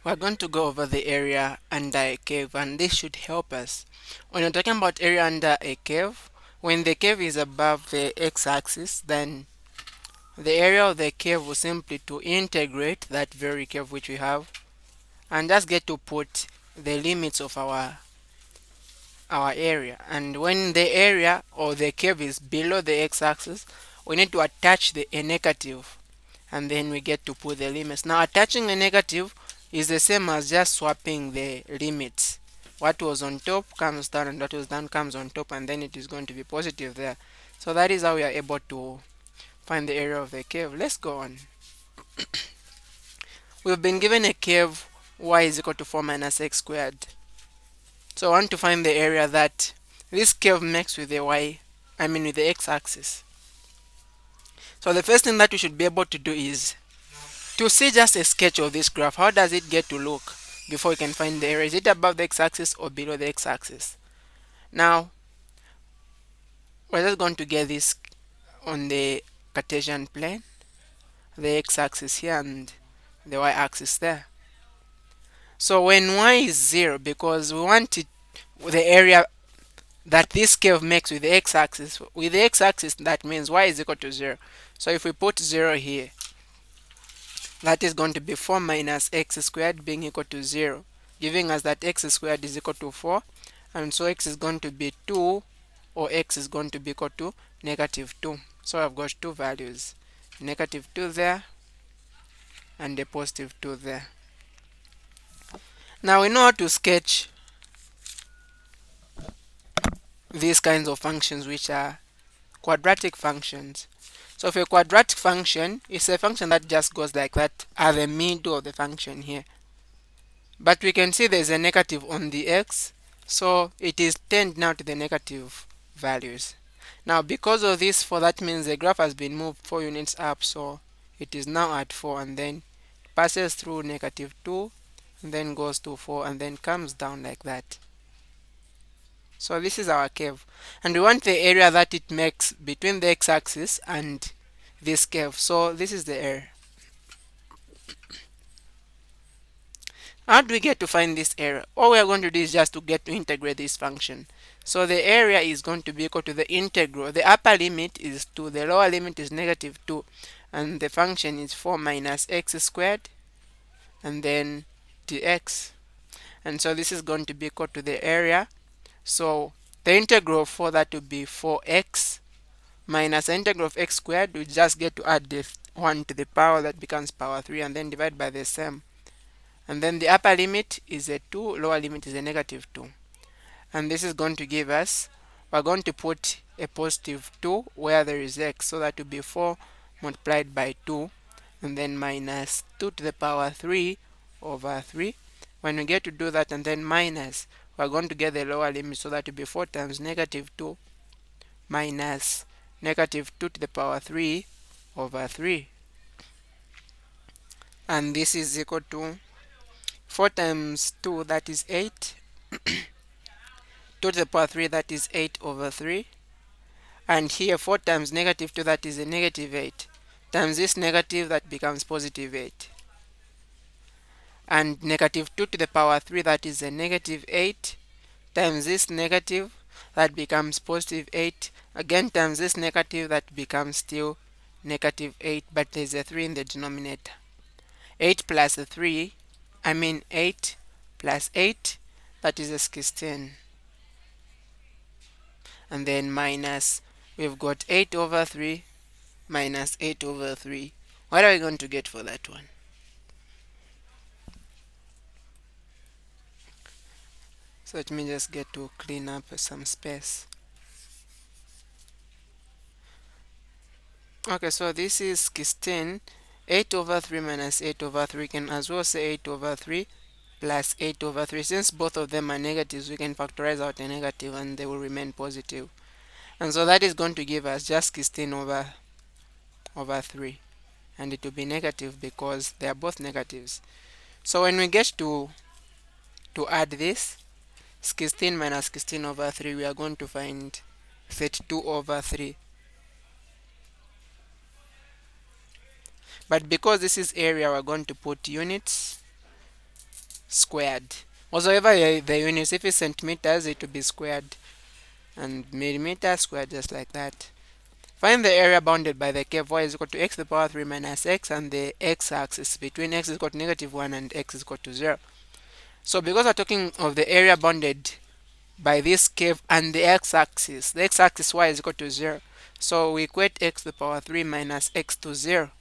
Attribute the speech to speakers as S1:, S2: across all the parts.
S1: we're going to go over the area under a curve, and this should help us. When you're talking about area under a curve, when the curve is above the x-axis, then the area of the curve will simply to integrate that very curve which we have and just get to put the limits of our area. And when the area or the curve is below the x-axis, we need to attach a negative, and then we get to put the limits. Now attaching a negative is the same as just swapping the limits. What was on top comes down, and what was down comes on top, and then it is going to be positive there. So that is how we are able to find the area of the curve. Let's go on. We've been given a curve y is equal to 4 minus x squared. So I want to find the area that this curve makes with the with the x-axis. So the first thing that we should be able to do is to see just a sketch of this graph. How does it get to look before we can find the area? Is it above the x-axis or below the x-axis? Now, we're just going to get this on the Cartesian plane, the x-axis here and the y-axis there. So when y is 0, because we want it, the area that this curve makes with the x-axis, that means y is equal to 0. So if we put 0 here, that is going to be 4 minus x squared being equal to 0, giving us that x squared is equal to 4, and so x is going to be 2, or x is going to be equal to negative 2. So I've got two values, negative 2 there and a positive 2 there. Now we know how to sketch these kinds of functions, which are quadratic functions. So for a quadratic function, it's a function that just goes like that at the middle of the function here. But we can see there's a negative on the x, so it is turned now to the negative values. Now because of this 4, that means the graph has been moved 4 units up, so it is now at 4, and then passes through negative 2, and then goes to 4, and then comes down like that. So this is our curve, and we want the area that it makes between the x-axis and this curve. So this is the area. How do we get to find this area? All we are going to do is just to get to integrate this function. So the area is going to be equal to the integral. The upper limit is 2, the lower limit is negative 2, and the function is 4 minus x squared, and then dx. And so this is going to be equal to the area. So the integral for that would be 4x minus the integral of x squared. We just get to add the 1 to the power, that becomes power 3, and then divide by the sum. And then the upper limit is a 2, lower limit is a negative 2. And this is going to give us, we're going to put a positive 2 where there is x, so that will be 4 multiplied by 2, and then minus 2 to the power 3 over 3. When we get to do that, and then minus, we're going to get the lower limit, so that will be 4 times negative 2 minus negative 2 to the power 3 over 3. And this is equal to 4 times 2, that is 8. 2 to the power 3, that is 8 over 3. And here 4 times negative 2, that is a negative 8. Times this negative, that becomes positive 8. And negative 2 to the power 3, that is a negative 8. Times this negative, that becomes positive 8. Again times this negative, that becomes still negative 8, but there's a 3 in the denominator. 8 plus a 3, 8 plus 8, that is a 16. And then minus, we've got 8 over 3 minus 8 over 3. What are we going to get for that one? So let me just get to clean up some space. Okay, so this is 16. 8 over 3 minus 8 over 3, can as well say 8 over 3 plus 8 over 3. Since both of them are negatives, we can factorize out a negative and they will remain positive. And so that is going to give us just 16 over 3. And it will be negative because they are both negatives. So when we get to add this, 16 minus 16 over 3, we are going to find 32 over 3. But because this is area, we're going to put units. squared. Whatsoever the units, if it's centimeters, it will be squared, and millimeter squared, just like that. Find the area bounded by the curve y is equal to x to the power 3 minus x and the x-axis between x is equal to -1 and x is equal to 0. So because we're talking of the area bounded by this curve and the x-axis y is equal to 0. So we equate x to the power 3 minus x to 0.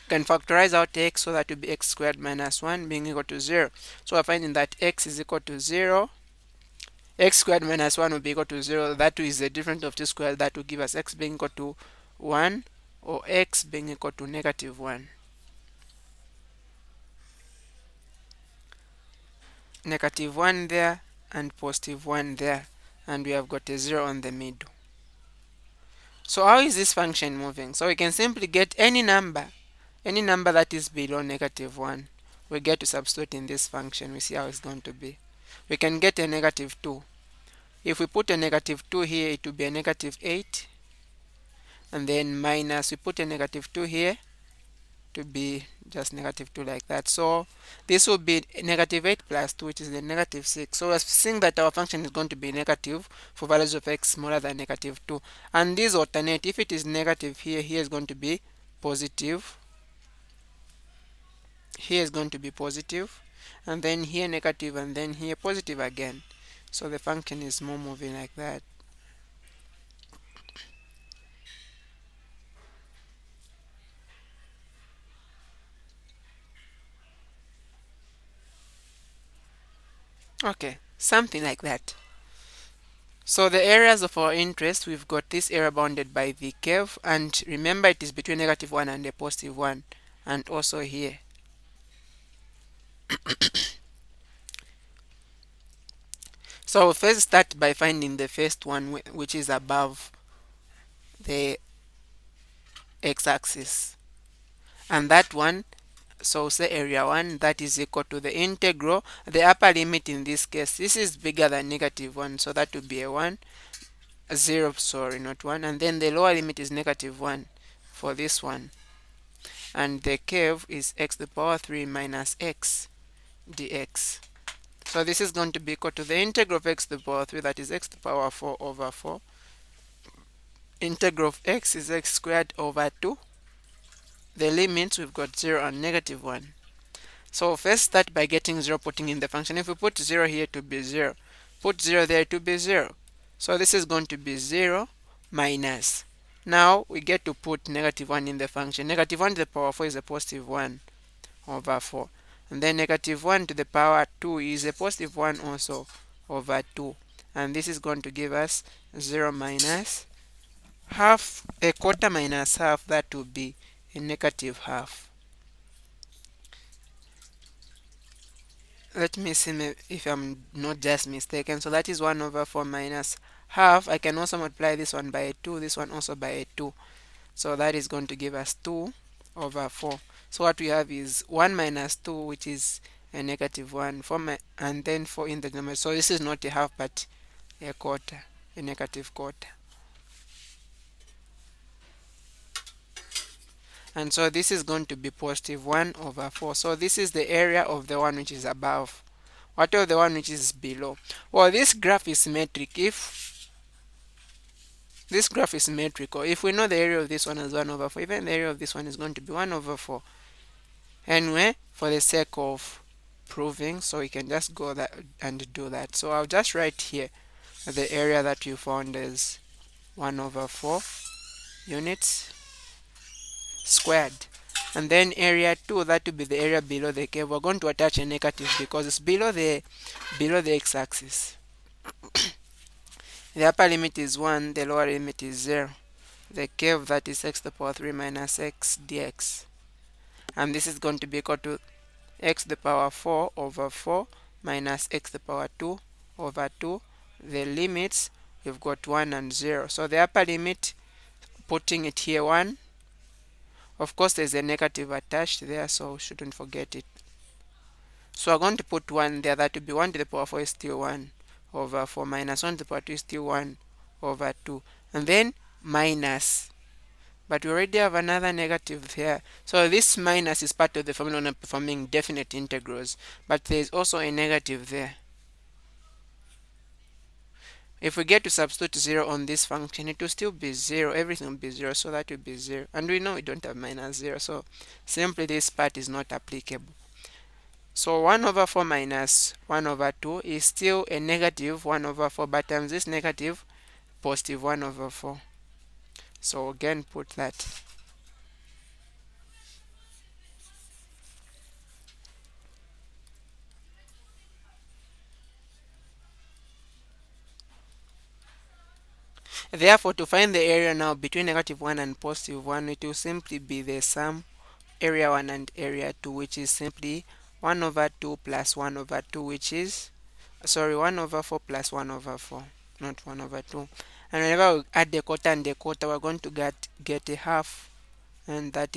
S1: Can factorize out x, so that will be x squared minus 1 being equal to 0. So we're finding that x is equal to 0. X squared minus 1 will be equal to 0. That is the difference of two squares. That will give us x being equal to 1 or x being equal to -1. -1 there and +1 there. And we have got a 0 on the middle. So how is this function moving? So we can simply get any number that is below -1. We get to substitute in this function. We see how it's going to be. We can get a -2. If we put a -2 here, it will be a -8. And then minus, we put a -2 here to be just -2 like that. So this will be -8 plus 2, which is the -6. So we're seeing that our function is going to be negative for values of x smaller than -2. And these alternate. If it is negative here, here is going to be positive. Here is going to be positive, and then here negative, and then here positive again. So the function is more moving like that. Okay, something like that. So the areas of our interest, we've got this area bounded by the curve, and remember it is between -1 and a +1, and also here. So we'll first start by finding the first one, which is above the x-axis, and that one, so say area 1, that is equal to the integral, the upper limit in this case, this is bigger than -1, so that would be a 1, a 0, sorry, not 1, and then the lower limit is -1 for this one, and the curve is x to the power 3 minus x dx. So this is going to be equal to the integral of x to the power 3, that is x to the power 4 over 4. Integral of x is x squared over 2. The limits, we've got 0 and -1. So first start by getting 0, putting in the function. If we put 0 here, to be 0. Put 0 there, to be 0. So this is going to be 0 minus. Now we get to put -1 in the function. -1 to the power 4 is a +1 over 4. And then -1 to the power 2 is a +1 also over 2. And this is going to give us 0 minus half, a quarter minus half, that will be a -half. Let me see if I'm not just mistaken. So that is 1 over 4 minus half. I can also multiply this one by a 2, this one also by a 2. So that is going to give us 2 over 4. So what we have is 1 minus 2, which is a -1, and then 4 in the denominator. So this is not a half, but a quarter, a -quarter. And so this is going to be +1 over 4. So this is the area of the one which is above. What of the one which is below? Well, this graph is symmetric. If this graph is symmetrical, if we know the area of this one is 1 over 4, even the area of this one is going to be 1 over 4. Anyway, for the sake of proving, so we can just go that and do that. So I'll just write here the area that you found is 1 over 4 units squared. And then area 2, that will be the area below the curve. We're going to attach a negative because it's below the x-axis. The upper limit is 1, the lower limit is 0. The curve, that is x to the power 3 minus x dx. And this is going to be equal to x to the power 4 over 4 minus x to the power 2 over 2. The limits, we've got 1 and 0. So the upper limit, putting it here, 1. Of course, there's a negative attached there, so we shouldn't forget it. So we're going to put 1 there. That will be 1 to the power 4 is still 1 over 4 minus 1 to the power 2 is still 1 over 2. And then minus but we already have another negative here. So this minus is part of the formula when I'm performing definite integrals, but there's also a negative there. If we get to substitute 0 on this function, it will still be 0. Everything will be 0, so that will be 0. And we know we don't have minus 0, so simply this part is not applicable. So 1 over 4 minus 1 over 2 is still a negative 1 over 4, but times this negative, positive 1 over 4. So again, put that. Therefore, to find the area now between negative 1 and positive 1, it will simply be the sum area 1 and area 2, which is simply 1 over 2 plus 1 over 2, which is, sorry, 1 over 4 plus 1 over 4, not 1 over 2. And whenever we add the quarter and the quarter, we're going to get a half, and that